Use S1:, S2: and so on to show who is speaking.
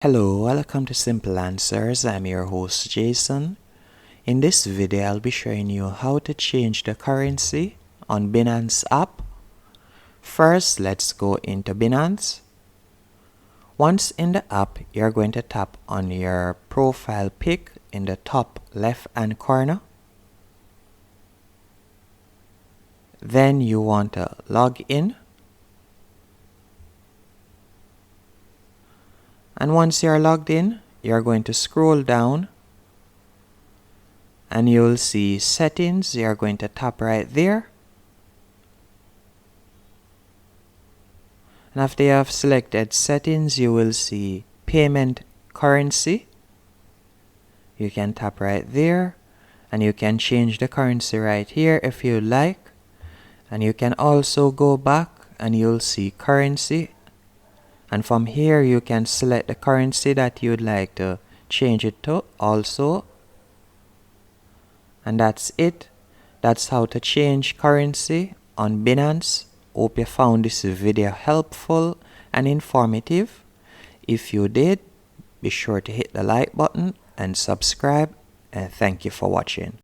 S1: Hello, welcome to Simple Answers. I'm your host Jason. In this video, I'll be showing you how to change the currency on Binance app. First, let's go into Binance. Once in the app, you're going to tap on your profile pic in the top left hand corner. Then you want to log in. And once you're logged in, you're going to scroll down and you'll see settings. You're going to tap right there. And after you have selected settings, you will see payment currency. You can tap right there and you can change the currency right here if you like. And you can also go back and you'll see currency. And from here you can select the currency that you'd like to change it to also. And that's it. That's how to change currency on Binance. Hope you found this video helpful and informative. If you did, be sure to hit the like button and subscribe. And thank you for watching.